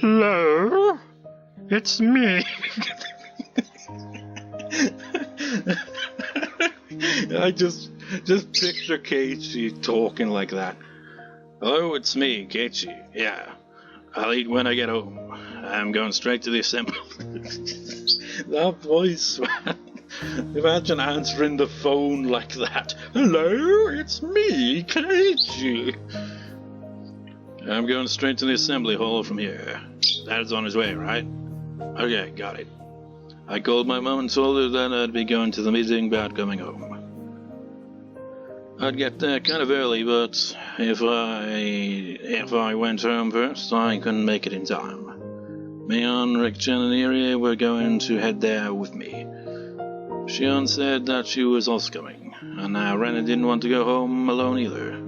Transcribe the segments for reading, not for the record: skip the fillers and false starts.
Hello? It's me. I just picture Keiichi talking like that. Hello, it's me, Keiichi. Yeah. I'll eat when I get home. I'm going straight to the assembly. That voice, man. Imagine answering the phone like that. Hello, it's me, Keiichi. I'm going straight to the assembly hall from here. Dad's on his way, right? Okay, got it. I called my mom and told her that I'd be going to the meeting about coming home. I'd get there kind of early, but if I went home first, I couldn't make it in time. Mion, Rika, and Rena were going to head there with me. Shion said that she was also coming, and now Rena didn't want to go home alone either.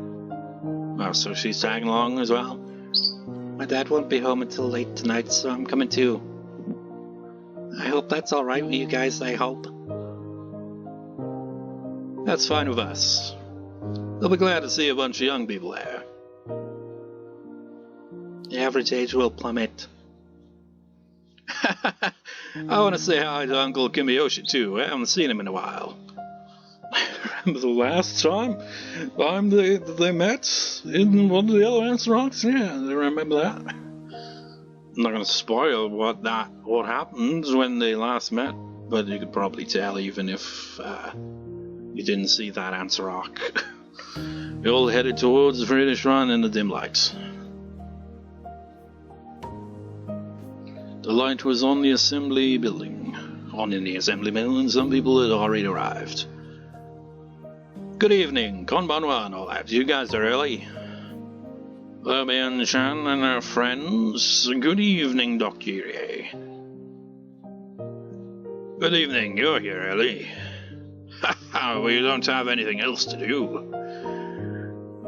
Oh, so she's tagging along as well? My dad won't be home until late tonight, so I'm coming too. I hope that's alright with you guys, I hope. That's fine with us. They'll be glad to see a bunch of young people there. The average age will plummet. I want to say hi to Uncle Kimiyoshi too. I haven't seen him in a while. Remember the last time they met in one of the other Answer Rocks? Yeah, I remember that. I'm not going to spoil what happened when they last met, but you could probably tell even if you didn't see that Answer Rock. We all headed towards the Friday Shrine in the dim lights. The light was on the assembly building. And some people had already arrived. Good evening, konbanwa and all that. You guys are early. Mion-chan and our friends. Good evening, Dr. Good evening, you're here early. We don't have anything else to do.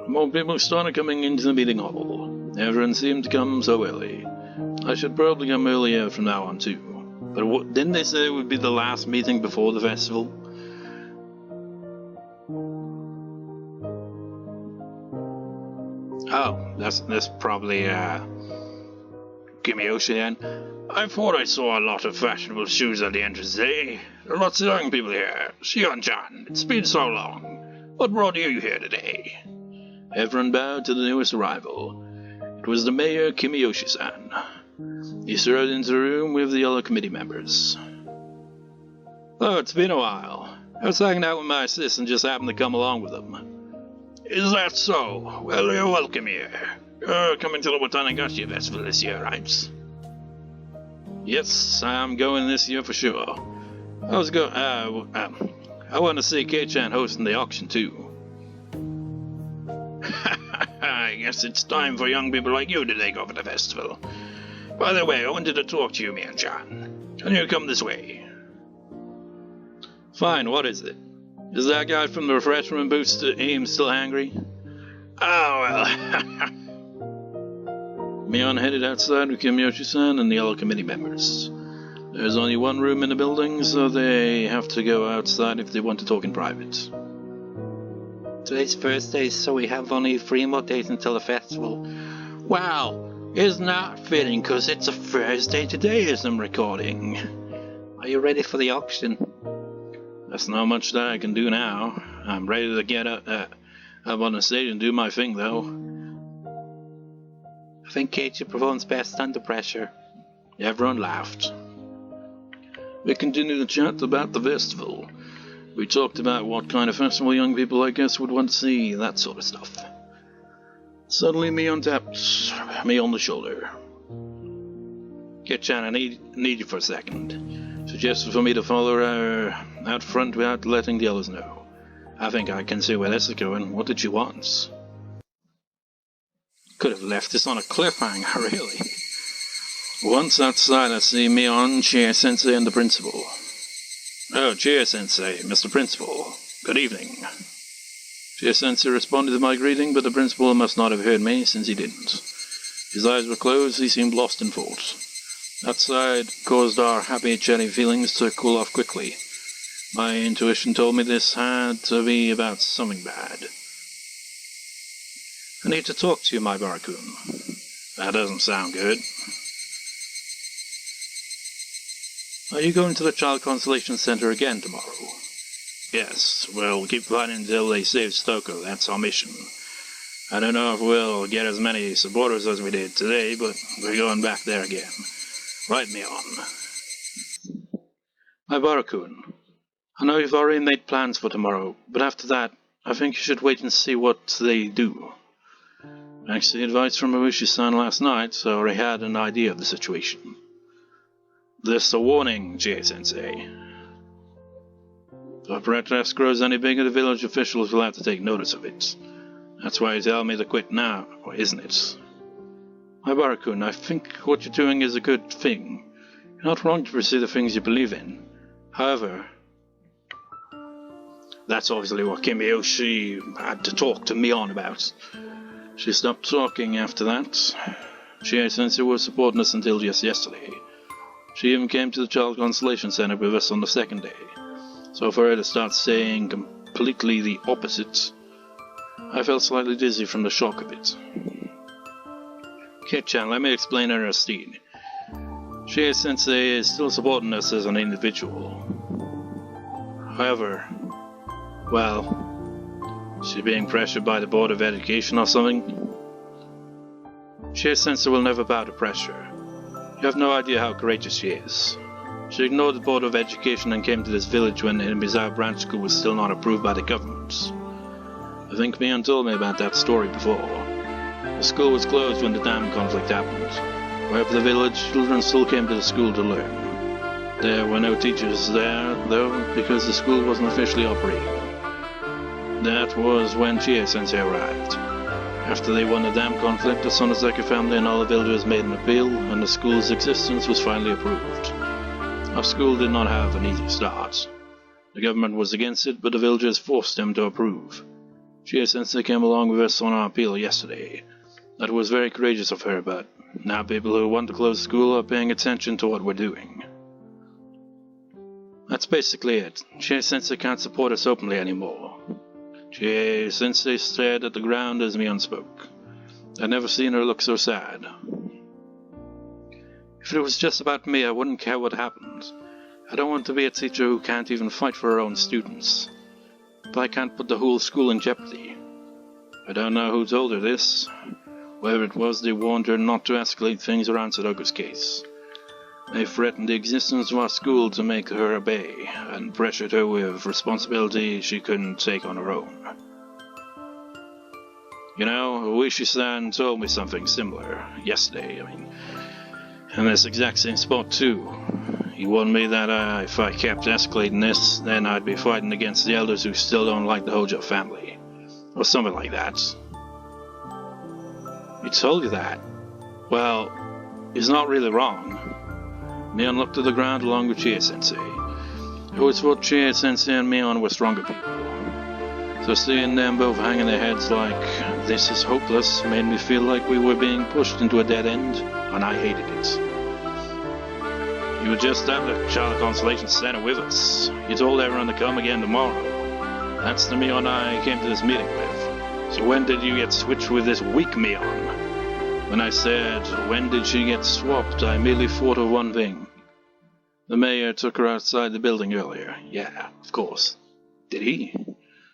More people started coming into the meeting hall. Everyone seemed to come so early. I should probably come earlier from now on too. But didn't they say it would be the last meeting before the festival? Oh, that's probably Kimiyoshi then. I thought I saw a lot of fashionable shoes at the entrance today. There are lots of young people here. Shion-chan, it's been so long. What brought you here today? Everyone bowed to the newest arrival. It was the mayor, Kimiyoshi-san. He strode into the room with the other committee members. Oh, it's been a while. I was hanging out with my sis and just happened to come along with them. Is that so? Well, you're welcome here. You're coming to the Minagoroshi festival this year, right? Yes, I'm going this year for sure. I want to see Kei-chan hosting the auction too. I guess it's time for young people like you to take over the festival. By the way, I wanted to talk to you, Mion-chan. Can you come this way? Fine, what is it? Is that guy from the refreshment booth still angry? Oh, well. Mion headed outside with Kimiyoshi-san and the other committee members. There's only one room in the building, so they have to go outside if they want to talk in private. Today's Thursday, so we have only 3 more days until the festival. Wow, it's not fitting because it's a Thursday today as I'm recording. Are you ready for the auction? There's not much that I can do now. I'm ready to get up on the stage and do my thing, though. I think Keiichi performs best under pressure. Everyone laughed. We continued to chat about the festival. We talked about what kind of festival young people like us would want to see, that sort of stuff. Suddenly Mion tapped me on the shoulder. Kei-chan, I need you for a second. Suggested for me to follow her out front without letting the others know. I think I can see where this is going. What did she want? Could have left this on a cliffhanger, really. Once outside, I see Mion, Chie-sensei, and the principal. Oh, Chie-sensei, Mr. Principal. Good evening. Chie-sensei responded to my greeting, but the principal must not have heard me, since he didn't. His eyes were closed, he seemed lost in thought. Outside caused our happy, chatty feelings to cool off quickly. My intuition told me this had to be about something bad. I need to talk to you, my Barakun. That doesn't sound good. Are you going to the Child Consolation Center again tomorrow? Yes, we'll keep fighting until they save Satoko. That's our mission. I don't know if we'll get as many supporters as we did today, but we're going back there again. Right, Mion. My Barakun, I know you've already made plans for tomorrow, but after that, I think you should wait and see what they do. Thanks to the advice from Ooishi-san last night, so I already had an idea of the situation. This is a warning, Chie-sensei. If our protest grows any bigger, the village officials will have to take notice of it. That's why you tell me to quit now, isn't it? My Barakun, I think what you're doing is a good thing. You're not wrong to pursue the things you believe in. However, that's obviously what Kimiyoshi had to talk to Mion about. She stopped talking after that. Chie-sensei was supporting us until just yesterday. She even came to the Child Consolation Center with us on the second day. So for her to start saying completely the opposite, I felt slightly dizzy from the shock of it. Kid-chan, let me explain her Aristide. Chie-sensei is still supporting us as an individual. However, well, is she being pressured by the Board of Education or something? Chie-sensei will never bow to pressure. You have no idea how courageous she is. She ignored the Board of Education and came to this village when the Mizawa branch school was still not approved by the government. I think Mion told me about that story before. The school was closed when the dam conflict happened. However, the village children still came to the school to learn. There were no teachers there, though, because the school wasn't officially operating. That was when Chie-sensei arrived. After they won the dam conflict, the Sonozaki family and all the villagers made an appeal, and the school's existence was finally approved. Our school did not have an easy start. The government was against it, but the villagers forced them to approve. Chie-sensei came along with us on our appeal yesterday. That was very courageous of her, but now people who want to close school are paying attention to what we're doing. That's basically it. Chie-sensei can't support us openly anymore. Chie-sensei stared at the ground as Mion spoke. I'd never seen her look so sad. If it was just about me, I wouldn't care what happened. I don't want to be a teacher who can't even fight for her own students. But I can't put the whole school in jeopardy. I don't know who told her this. Whoever it was, they warned her not to escalate things around Satoko's case. They threatened the existence of our school to make her obey, and pressured her with responsibility she couldn't take on her own. You know, Ooishi-san told me something similar yesterday, in this exact same spot too. He warned me that if I kept escalating this, then I'd be fighting against the elders who still don't like the Hojo family. Or something like that. He told you that? Well, he's not really wrong. Mion looked to the ground along with Chie-sensei. I always thought Chie-sensei and Mion were stronger people. So seeing them both hanging their heads like, this is hopeless, made me feel like we were being pushed into a dead end, and I hated it. You were just at the Child Consolation Center with us. You told everyone to come again tomorrow. That's the Mion I came to this meeting with. So when did you get switched with this weak Mion? When I said, when did she get swapped, I merely thought of one thing. The mayor took her outside the building earlier. Yeah, of course. Did he?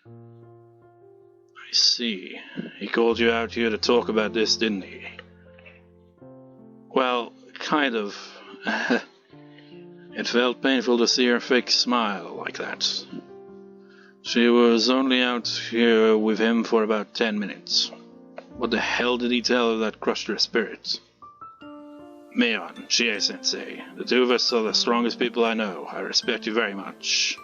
I see. He called you out here to talk about this, didn't he? Well, kind of. It felt painful to see her fake smile like that. She was only out here with him for about 10 minutes. What the hell did he tell her that crushed her spirit? Mion, Chie-sensei, the two of us are the strongest people I know. I respect you very much.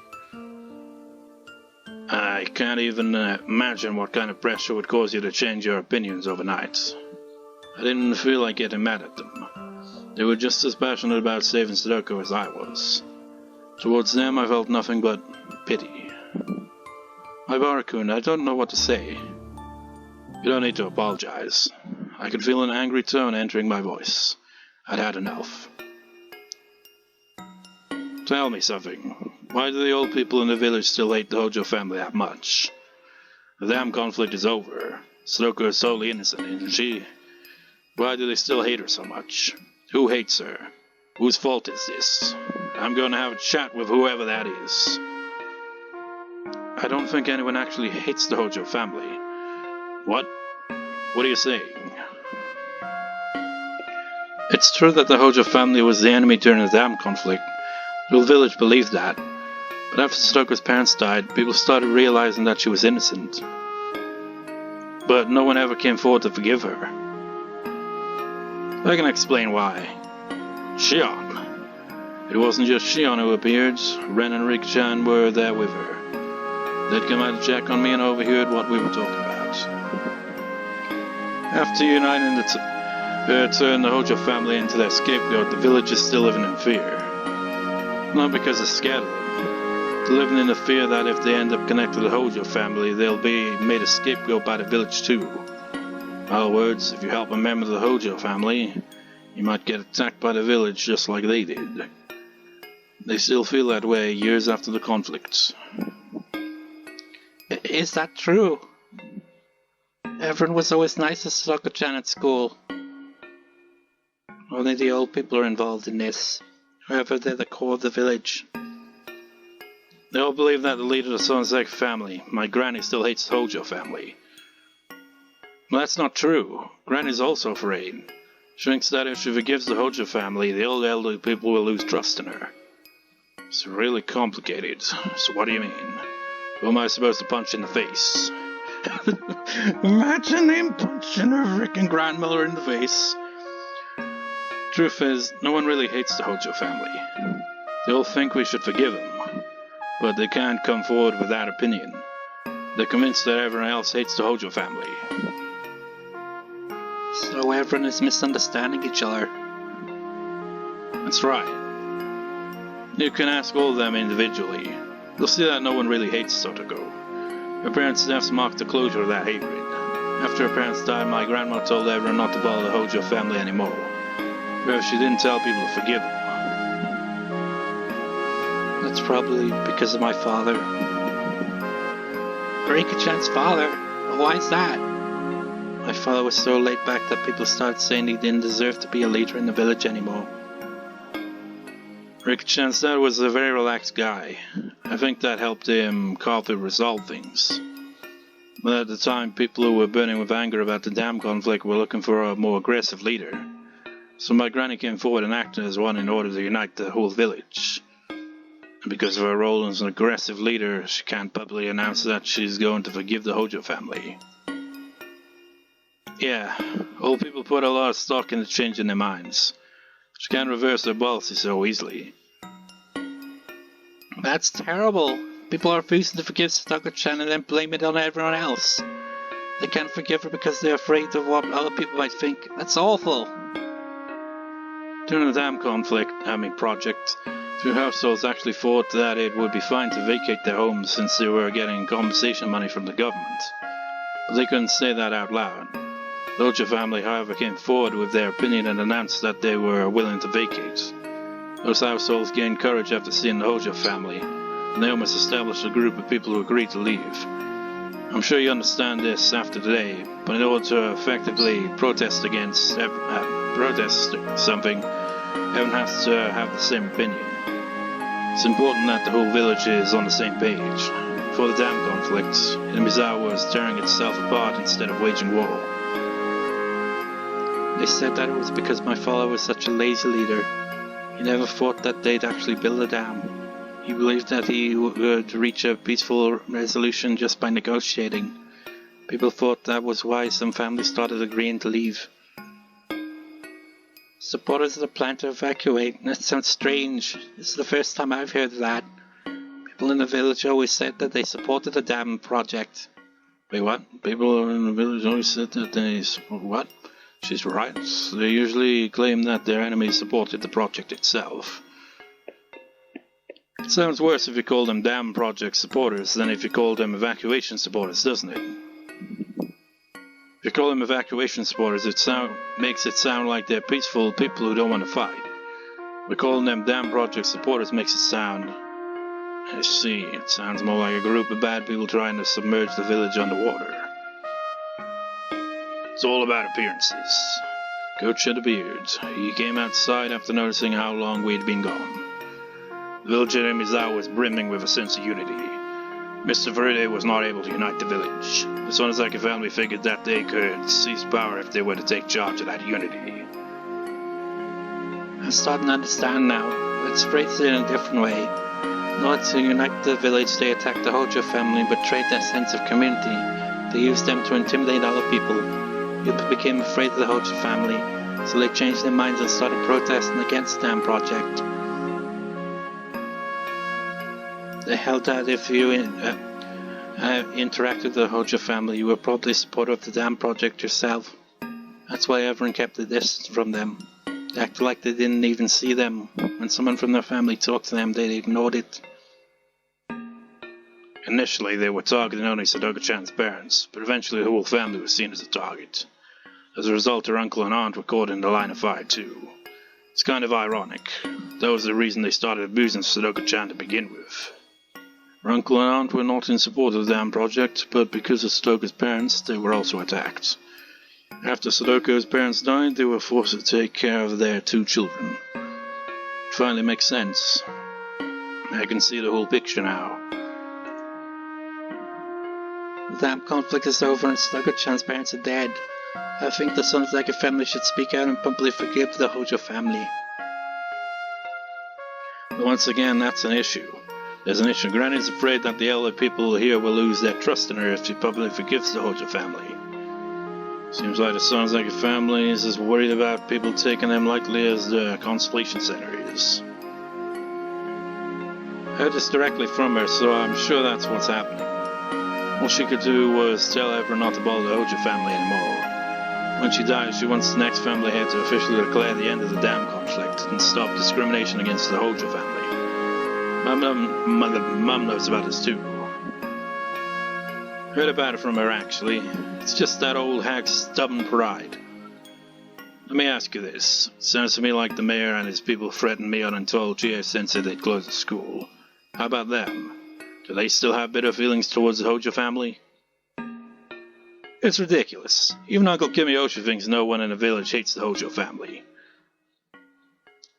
I can't even imagine what kind of pressure would cause you to change your opinions overnight. I didn't feel like getting mad at them. They were just as passionate about saving Satoko as I was. Towards them I felt nothing but pity. My Barakun, I don't know what to say. You don't need to apologize. I could feel an angry tone entering my voice. I'd had enough. Tell me something. Why do the old people in the village still hate the Hojo family that much? The damn conflict is over. Satoko is totally innocent, isn't she? Why do they still hate her so much? Who hates her? Whose fault is this? I'm going to have a chat with whoever that is. I don't think anyone actually hates the Hojo family. What? What are you saying? It's true that the Hojo family was the enemy during the dam conflict. The whole village believed that. But after Satoko's parents died, people started realizing that she was innocent. But no one ever came forward to forgive her. I can explain why. Shion. It wasn't just Shion who appeared. Ren and Rika-chan were there with her. They'd come out to check on me and overheard what we were talking about. After uniting turned the Hojo family into their scapegoat, the village is still living in fear. Not because they're scared of them. They're living in the fear that if they end up connected to the Hojo family, they'll be made a scapegoat by the village too. In other words, if you help a member of the Hojo family, you might get attacked by the village just like they did. They still feel that way years after the conflict. Is that true? Everyone was always nice to Satoko-chan at school. Only the old people are involved in this. However, they're the core of the village. They all believe that the leader of the Sonozaki family, my granny, still hates the Hojo family. Well, that's not true. Granny's also afraid. She thinks that if she forgives the Hojo family, the old elderly people will lose trust in her. It's really complicated. So what do you mean? Who am I supposed to punch in the face? Imagine him punching her frickin' grandmother in the face. Truth is, no one really hates the Hojo family. They all think we should forgive them, but they can't come forward with that opinion. They're convinced that everyone else hates the Hojo family. So everyone is misunderstanding each other. That's right. You can ask all of them individually. You'll see that no one really hates Satoko. Her parents' deaths marked the closure of that hatred. After her parents died, my grandma told everyone not to bother the Hojo family anymore. But she didn't tell people to forgive them. That's probably because of my father. Rika-chan's father? Why is that? My father was so laid back that people started saying he didn't deserve to be a leader in the village anymore. Rika-chan's dad was a very relaxed guy. I think that helped him calmly resolve things. But at the time, people who were burning with anger about the dam conflict were looking for a more aggressive leader. So my granny came forward and acted as one in order to unite the whole village. And because of her role as an aggressive leader, she can't publicly announce that she's going to forgive the Hojo family. Yeah, old people put a lot of stock into changing their minds. She can't reverse their policy so easily. That's terrible. People are refusing to forgive Satoko-chan and then blame it on everyone else. They can't forgive her because they're afraid of what other people might think. That's awful. During the dam project, two households actually thought that it would be fine to vacate their homes since they were getting compensation money from the government. But they couldn't say that out loud. The Hojo family, however, came forward with their opinion and announced that they were willing to vacate. Those households gained courage after seeing the Hojo family, and they almost established a group of people who agreed to leave. I'm sure you understand this after today, but in order to effectively protest something, everyone has to have the same opinion. It's important that the whole village is on the same page. Before the dam conflict, Inamizawa was tearing itself apart instead of waging war. They said that it was because my father was such a lazy leader. He never thought that they'd actually build a dam. He believed that he would reach a peaceful resolution just by negotiating. People thought that was why some families started agreeing to leave. Supporters of the plan to evacuate. That sounds strange. This is the first time I've heard of that. People in the village always said that they supported the dam project. Wait, what? People in the village always said that they support what? She's right. They usually claim that their enemies supported the project itself. It sounds worse if you call them dam project supporters than if you call them evacuation supporters, doesn't it? If you call them evacuation supporters, makes it sound like they're peaceful people who don't want to fight. But calling them dam project supporters makes it sound... I see, it sounds more like a group of bad people trying to submerge the village underwater. It's all about appearances. Coach had a beard. He came outside after noticing how long we'd been gone. The village at Mizawa was brimming with a sense of unity. Mr. Verde was not able to unite the village. The Sonozaki family figured that they could seize power if they were to take charge of that unity. I'm starting to understand now. Let's phrase it in a different way. In order to unite the village, they attacked the Hojo family and betrayed their sense of community. They used them to intimidate other people. People became afraid of the Hojo family, so they changed their minds and started protesting against the dam project. They held that if you interacted with the Hojo family, you were probably a supporter of the dam project yourself. That's why everyone kept a distance from them. They acted like they didn't even see them. When someone from their family talked to them, they ignored it. Initially, they were targeting only Satoko-chan's parents, but eventually the whole family was seen as a target. As a result, her uncle and aunt were caught in the line of fire too. It's kind of ironic. That was the reason they started abusing Satoko-chan to begin with. Her uncle and aunt were not in support of the dam project, but because of Satoko's parents, they were also attacked. After Satoko's parents died, they were forced to take care of their 2 children. It finally makes sense. I can see the whole picture now. The dam conflict is over and Satoko-chan's parents are dead. I think the Sonozaki family should speak out and publicly forgive the Hojo family. But once again, that's an issue. There's an issue. Granny's afraid that the elder people here will lose their trust in her if she publicly forgives the Hojo family. Seems like the Sonozaki family is as worried about people taking them lightly as the consolation center is. I heard this directly from her, so I'm sure that's what's happening. All she could do was tell everyone not to bother the Hojo family anymore. When she dies, she wants the next family head to officially declare the end of the dam conflict and stop discrimination against the Hojo family. Mum knows about this too. Heard about it from her, actually. It's just that old hag's stubborn pride. Let me ask you this. It sounds to me like the mayor and his people threatened Mion and told Chie-sensei they'd close the school. How about them? Do they still have bitter feelings towards the Hojo family? It's ridiculous. Even Uncle Kimiyoshi thinks no one in the village hates the Hojo family.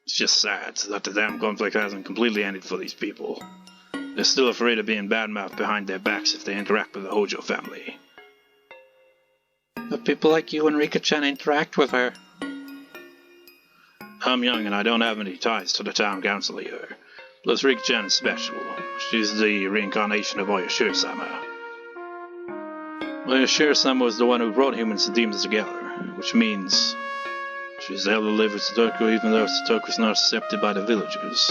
It's just sad that the dam conflict hasn't completely ended for these people. They're still afraid of being badmouthed behind their backs if they interact with the Hojo family. But people like you and Rika-chan interact with her. I'm young and I don't have any ties to the town council here. Plus Rika-chan is special. She's the reincarnation of Ooishi-sama. Ooishi-sama was the one who brought humans and demons together, which means she's able to live with Satoko even though Satoko is not accepted by the villagers.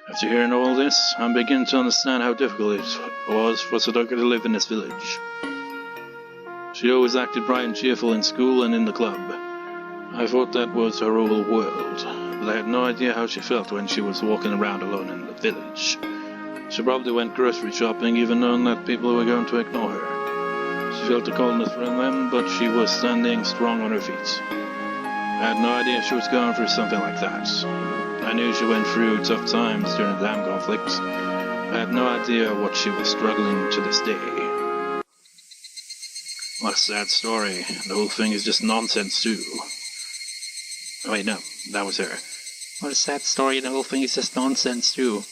After hearing all this, I'm beginning to understand how difficult it was for Satoko to live in this village. She always acted bright and cheerful in school and in the club. I thought that was her whole world, but I had no idea how she felt when she was walking around alone in the village. She probably went grocery shopping even knowing that people were going to ignore her. She felt the coldness from them, but she was standing strong on her feet. I had no idea she was going through something like that. I knew she went through tough times during the dam conflict. I had no idea what she was struggling to this day. What a sad story. The whole thing is just nonsense too. Oh wait, no, that was her. What a sad story, the whole thing is just nonsense too.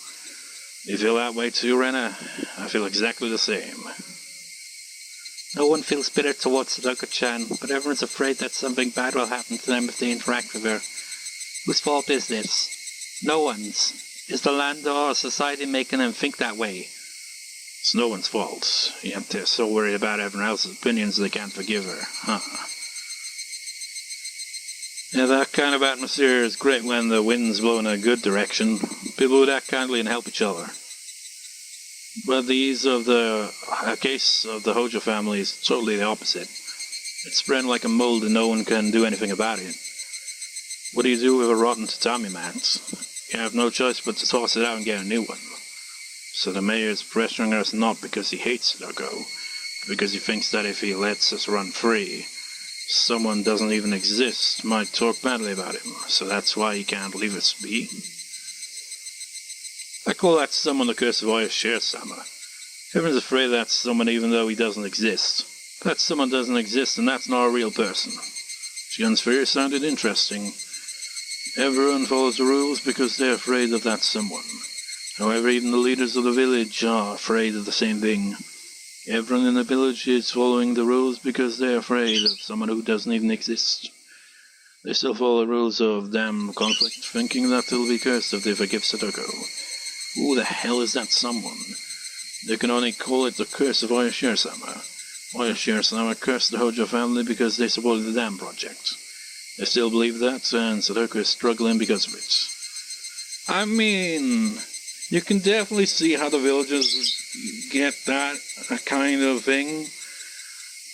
You feel that way too, Rena? I feel exactly the same. No one feels bitter towards Satoko-chan, but everyone's afraid that something bad will happen to them if they interact with her. Whose fault is this? No one's. Is the land or society making them think that way? It's no one's fault, yet they're so worried about everyone else's opinions they can't forgive her, huh? Yeah, that kind of atmosphere is great when the wind's blowing in a good direction. People would act kindly and help each other. But the case of the Hojo family is totally the opposite. It's spread like a mold and no one can do anything about it. What do you do with a rotten tatami mat? You have no choice but to toss it out and get a new one. So the mayor is pressuring us not because he hates Satoko, but because he thinks that if he lets us run free, someone doesn't even exist might talk badly about him, so that's why he can't leave us be. I call that someone the curse of Ooishi-sama. Everyone's afraid of that someone even though he doesn't exist. That someone doesn't exist and that's not a real person. Shion's fear sounded interesting. Everyone follows the rules because they're afraid of that someone. However, even the leaders of the village are afraid of the same thing. Everyone in the village is following the rules because they're afraid of someone who doesn't even exist. They still follow the rules of damn conflict, thinking that they'll be cursed if they forgive Satoko. Who the hell is that someone? They can only call it the curse of Ooishi-sama. Ooishi-sama cursed the Hojo family because they supported the dam project. They still believe that, and Satoko is struggling because of it. I mean, you can definitely see how the villagers get that kind of thing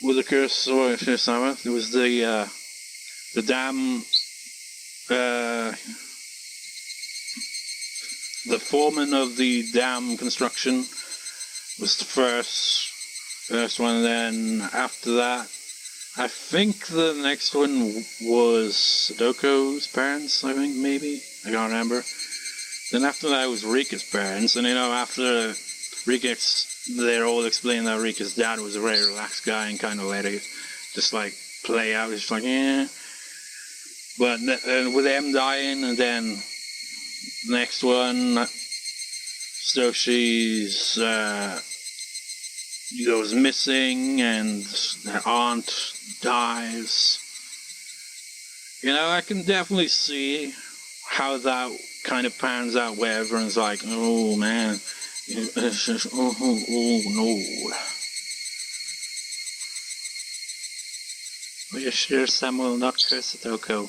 with the curse of Ooishi-sama. It was the dam, the foreman of the dam construction was the first one, and then after that, I think the next one was Satoko's parents, I think, maybe? I can't remember. Then after that was Rika's parents, and after Rika's, they're all explaining that Rika's dad was a very relaxed guy and kind of let it just play out, just yeah. But with them dying, and then the next one, Stoshi's goes missing, and their aunt dies. I can definitely see how that kind of pans out where everyone's like, oh man, oh no. Are you sure Sam will not curse Satoko?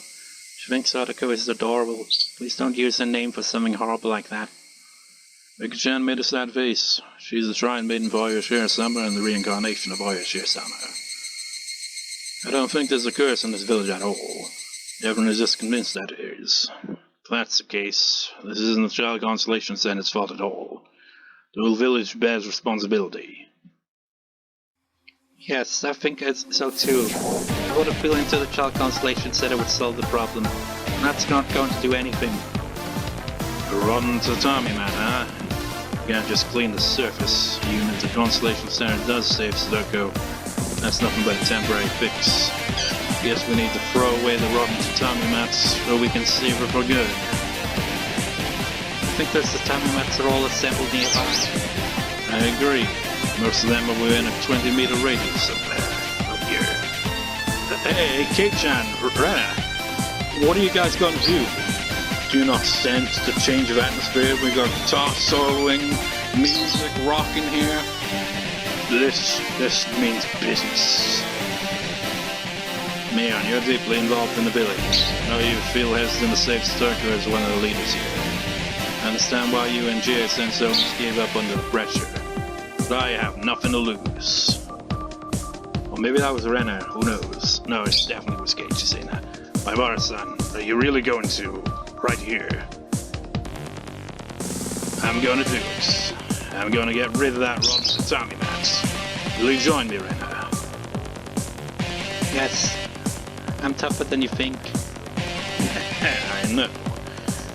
She thinks Satoko is adorable. Please don't use her name for something horrible like that. Rika-chan made a sad face. She's the shrine maiden for Ooishi-sama and the reincarnation of Ooishi-sama. I don't think there's a curse in this village at all. Everyone is just convinced that it is. If that's the case, this isn't the Child Constellation Center's fault at all. The whole village bears responsibility. Yes, I think so too. I would have feeling to the Child Constellation Center would solve the problem. And that's not going to do anything. A rotten tatami man, huh? You can't just clean the surface. Even if the Constellation Center does save Satoko, that's nothing but a temporary fix. Guess we need to throw away the rotten tatami mats so we can save her for good. I think those tatami mats are all assembled nearby. I agree. Most of them are within a 20-meter radius up here. Hey, Keiichi-chan, Rena, what are you guys going to do? Do you not sense the change of atmosphere? We got guitar soloing, music rocking here. This means business. Mion, you're deeply involved in the village. I know you feel hesitant to save Satoko as one of the leaders here. I understand why you and Chie-sensei almost gave up under the pressure. But I have nothing to lose. Or maybe that was Rena, who knows? No, it definitely was Keiichi saying that. My Bara-san, are you really going to? Right here. I'm going to do it. I'm going to get rid of that rotten tatami mat. Will you join me, Rena? Yes. I'm tougher than you think. I know.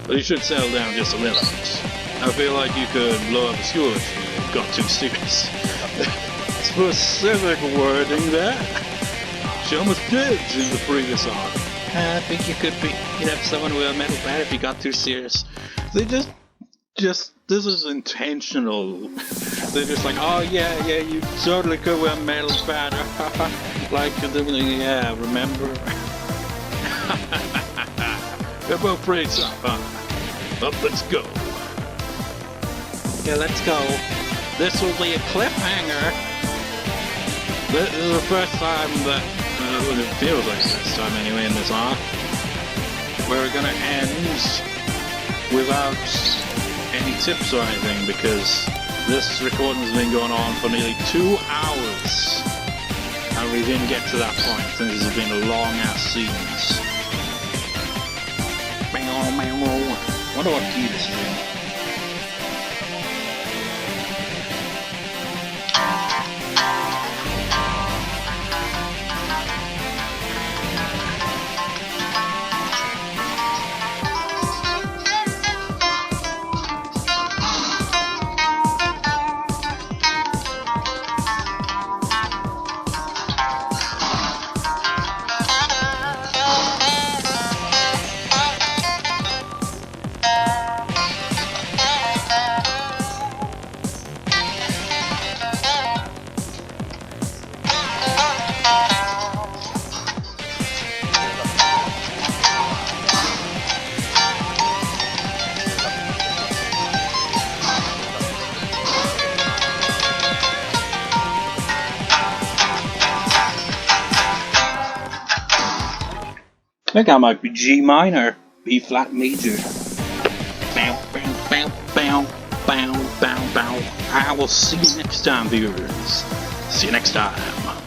But you should settle down just a little bit. I feel like you could blow up a school if you got too serious. Specific wording there. She almost did in the previous arc. I think you'd have someone with a metal bat if you got too serious. They just, this is intentional. They're just like, oh yeah, you totally could wear a metal bat. Like, yeah, remember? They're both pretty tough, huh? Well, let's go. Yeah, let's go. This will be a cliffhanger. This is the first time that, it feels like the first time anyway in this arc, where we're gonna end without any tips or anything, because this recording has been going on for nearly 2 hours, and we didn't get to that point, and this has been a long ass scenes. Wonder what key this is in. I think I might be G minor, B flat major. Bow, bow, bow, bow, bow, bow, bow. I will see you next time, viewers. See you next time.